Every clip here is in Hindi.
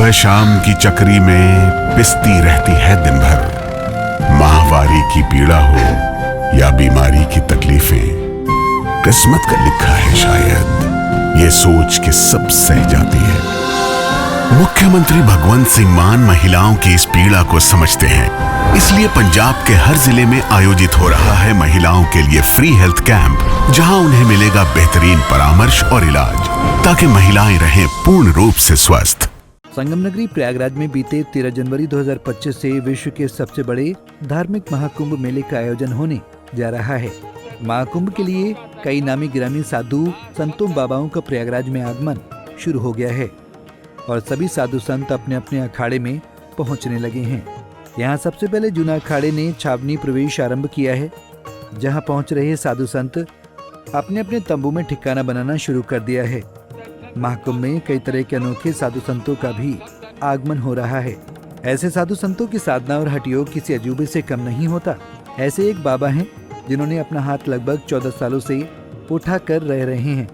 सुबह शाम की चक्री में पिसती रहती है दिन भर। माहवारी की पीड़ा हो या बीमारी की तकलीफें, किस्मत का लिखा है शायद, ये सोच के सब सह जाती है। मुख्यमंत्री भगवंत सिंह मान महिलाओं की इस पीड़ा को समझते हैं, इसलिए पंजाब के हर जिले में आयोजित हो रहा है महिलाओं के लिए फ्री हेल्थ कैंप, जहां उन्हें मिलेगा बेहतरीन परामर्श और इलाज, ताकि महिलाएं रहें पूर्ण रूप से स्वस्थ। संगम नगरी प्रयागराज में बीते 13 जनवरी 2025 से विश्व के सबसे बड़े धार्मिक महाकुंभ मेले का आयोजन होने जा रहा है। महाकुंभ के लिए कई नामी गिरामी साधु संतों बाबाओं का प्रयागराज में आगमन शुरू हो गया है और सभी साधु संत अपने अपने अखाड़े में पहुंचने लगे हैं। यहाँ सबसे पहले जूना अखाड़े ने छावनी प्रवेश आरंभ किया है, जहाँ पहुंच रहे साधु संत अपने अपने तंबू में ठिकाना बनाना शुरू कर दिया है। महाकुंभ में कई तरह के अनोखे साधु संतों का भी आगमन हो रहा है। ऐसे साधु संतों की साधना और हठ योग किसी अजूबे से कम नहीं होता। ऐसे एक बाबा हैं जिन्होंने अपना हाथ लगभग 14 सालों से उठा कर रहे हैं।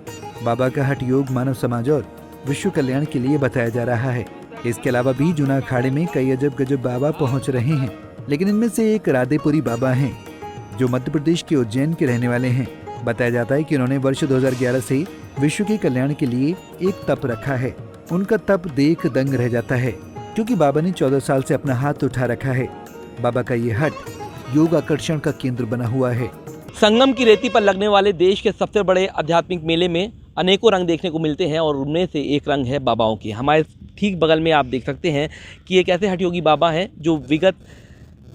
बाबा का हठ योग मानव समाज और विश्व कल्याण के लिए बताया जा रहा है। इसके अलावा भी जूना अखाड़े में कई अजब गजब बाबा पहुंच रहे हैं, लेकिन इनमें से एक राधेपुरी बाबा हैं, जो मध्य प्रदेश के उज्जैन के रहने वाले हैं। बताया जाता है कि उन्होंने वर्ष 2011 से विश्व के कल्याण के लिए एक तप रखा है। उनका तप देख दंग रह जाता है, क्योंकि बाबा ने 14 साल से अपना हाथ उठा रखा है। बाबा का ये हट योग आकर्षण का केंद्र बना हुआ है। संगम की रेती पर लगने वाले देश के सबसे बड़े आध्यात्मिक मेले में अनेकों रंग देखने को मिलते हैं और उनमें से एक रंग है बाबाओं की। हमारे ठीक बगल में आप देख सकते हैं कि एक ऐसे हठयोगी बाबा हैं जो विगत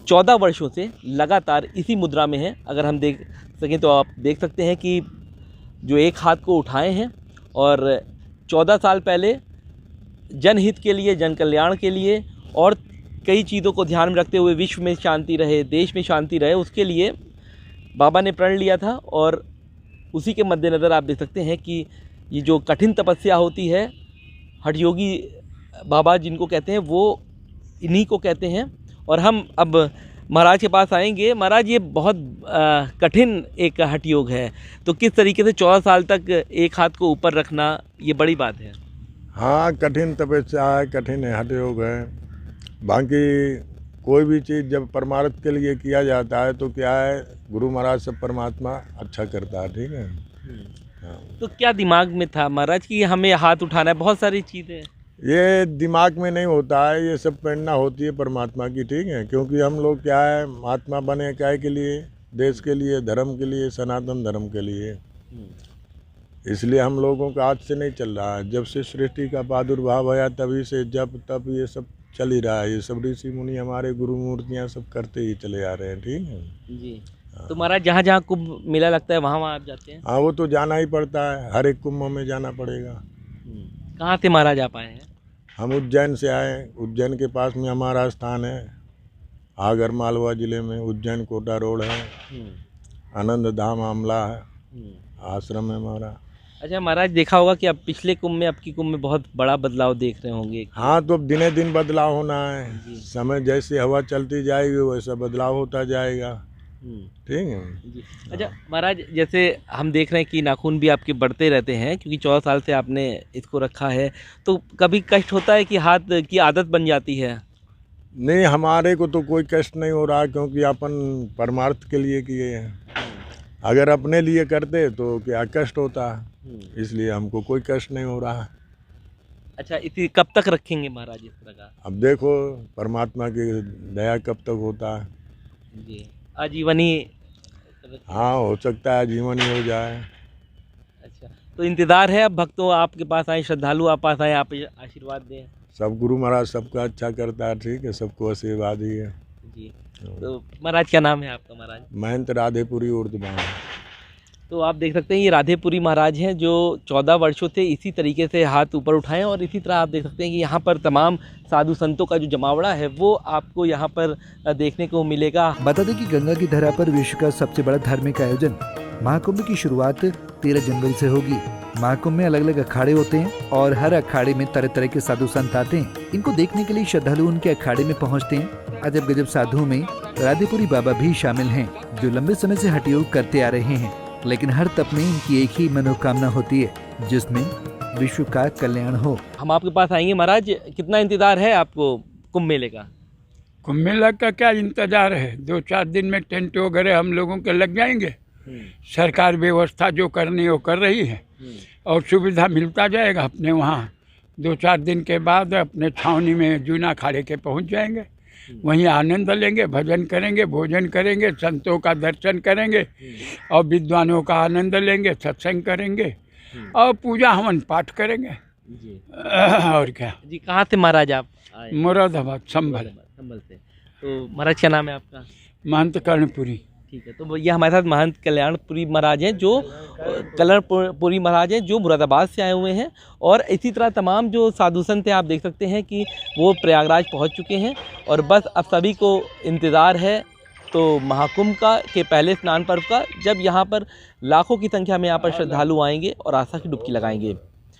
14 वर्षों से लगातार इसी मुद्रा में हैं। अगर हम देख सकें तो आप देख सकते हैं कि जो एक हाथ को उठाए हैं और 14 साल पहले जनहित के लिए, जन कल्याण के लिए और कई चीज़ों को ध्यान में रखते हुए विश्व में शांति रहे, देश में शांति रहे, उसके लिए बाबा ने प्रण लिया था। और उसी के मद्देनज़र आप देख सकते हैं कि ये जो कठिन तपस्या होती है, हठयोगी बाबा जिनको कहते हैं वो इन्हीं को कहते हैं। और हम अब महाराज के पास आएंगे। महाराज, ये बहुत कठिन एक हठ योग है, तो किस तरीके से 14 साल तक एक हाथ को ऊपर रखना ये बड़ी बात है? हाँ, कठिन तपस्या है, कठिन हठ योग है। बाकी कोई भी चीज़ जब परमार्थ के लिए किया जाता है तो क्या है, गुरु महाराज सब परमात्मा अच्छा करता है, ठीक है। हाँ। तो क्या दिमाग में था महाराज कि हमें हाथ उठाना है? बहुत सारी चीज़ें ये दिमाग में नहीं होता है, ये सब प्रेरणा होती है परमात्मा की, ठीक है। क्योंकि हम लोग क्या है, महात्मा बने क्या के लिए, देश के लिए, धर्म के लिए, सनातन धर्म के लिए। इसलिए हम लोगों का आज से नहीं चल रहा है, जब से सृष्टि का प्रादुर्भाव आया तभी से जब तब ये सब चल ही रहा है। ये सब ऋषि मुनि हमारे गुरु मूर्तियाँ सब करते ही चले आ रहे हैं, ठीक है जी। तो महाराज, जहाँ जहाँ कुंभ मेला लगता है वहाँ आप जाते हैं? हाँ, वो तो जाना ही पड़ता है, हर एक कुंभ में जाना पड़ेगा। कहाँ से महाराज आप आए हैं? हम उज्जैन से आए। उज्जैन के पास में हमारा स्थान है, आगर मालवा ज़िले में उज्जैन कोटा रोड है, आनंद धाम आमला है, आश्रम है हमारा। अच्छा महाराज, देखा होगा कि अब पिछले कुंभ में, अब की कुंभ में बहुत बड़ा बदलाव देख रहे होंगे। हाँ, तो अब दिने दिन बदलाव होना है, समय जैसे हवा चलती जाएगी वैसा बदलाव होता जाएगा, ठीक है जी। अच्छा महाराज, जैसे हम देख रहे हैं कि नाखून भी आपके बढ़ते रहते हैं, क्योंकि 14 साल से आपने इसको रखा है, तो कभी कष्ट होता है कि हाथ की आदत बन जाती है? नहीं, हमारे को तो कोई कष्ट नहीं हो रहा, क्योंकि अपन परमार्थ के लिए किए हैं। अगर अपने लिए करते तो क्या कष्ट होता है, इसलिए हमको कोई कष्ट नहीं हो रहा है। अच्छा, इसी कब तक रखेंगे महाराज इस तरह का? अब देखो परमात्मा की दया कब तक होता है जी। आजीवनी? हाँ, हो सकता है जीवन ही हो जाए। अच्छा, तो इंतज़ार है अब भक्तों आपके पास आए, श्रद्धालु आप पास आए, आप आशीर्वाद दें। सब गुरु महाराज सबका अच्छा करता है, ठीक है, सबको आशीर्वाद ही है जी। तो महाराज, क्या नाम है आपका महाराज? महंत राधेपुरी उर्दबान। तो आप देख सकते हैं ये राधेपुरी महाराज हैं, जो 14 वर्षों से इसी तरीके से हाथ ऊपर उठाएं। और इसी तरह आप देख सकते हैं कि यहाँ पर तमाम साधु संतों का जो जमावड़ा है वो आपको यहाँ पर देखने को मिलेगा। बता दें कि गंगा की धरा पर विश्व का सबसे बड़ा धार्मिक आयोजन महाकुंभ की शुरुआत 13 जनवरी से होगी। महाकुंभ में अलग अलग अखाड़े होते हैं और हर अखाड़े में तरह तरह के साधु संत आते हैं। इनको देखने के लिए श्रद्धालु उनके अखाड़े में पहुँचते हैं। अजब गजब साधुओं में राधेपुरी बाबा भी शामिल हैं, जो लंबे समय से हठ योग करते आ रहे हैं। लेकिन हर तप में इनकी एक ही मनोकामना होती है, जिसमें विश्व का कल्याण हो। हम आपके पास आएंगे महाराज, कितना इंतजार है आपको कुंभ मेले का? कुंभ मेला का क्या इंतजार है, 2-4 दिन में टेंट वगैरह हम लोगों के लग जाएंगे। सरकार व्यवस्था जो करनी वो कर रही है और सुविधा मिलता जाएगा। अपने वहाँ 2-4 दिन के बाद अपने छावनी में जूना अखाड़े के पहुँच जाएंगे। वहीं आनंद लेंगे, भजन करेंगे, भोजन करेंगे, संतों का दर्शन करेंगे और विद्वानों का आनंद लेंगे, सत्संग करेंगे और पूजा हवन पाठ करेंगे। और क्या जी, कहाँ से महाराज आप आए? मुरादाबाद संभल से। तो महाराज क्या नाम है आपका? महंत कर्णपुरी। ठीक है, तो ये हमारे साथ महंत कल्याणपुरी महाराज हैं, जो कल्याणपुरी महाराज हैं, जो मुरादाबाद से आए हुए हैं। और इसी तरह तमाम जो साधु संत हैं, आप देख सकते हैं कि वो प्रयागराज पहुंच चुके हैं और बस अब सभी को इंतज़ार है तो महाकुंभ का के पहले स्नान पर्व का, जब यहाँ पर लाखों की संख्या में यहाँ पर श्रद्धालु आएंगे और आस्था की डुबकी लगाएंगे।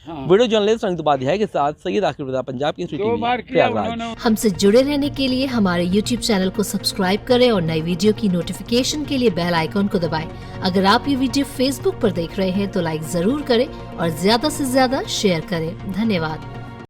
वीडियो जर्नलिस्ट रंजित उपाध्याय के साथ सैयद आकिब रज़ा, पंजाब की प्रयागराज। हमसे जुड़े रहने के लिए हमारे YouTube चैनल को सब्सक्राइब करें और नई वीडियो की नोटिफिकेशन के लिए बेल आइकॉन को दबाएं। अगर आप ये वीडियो Facebook पर देख रहे हैं तो लाइक जरूर करें और ज्यादा से ज्यादा शेयर करें। धन्यवाद।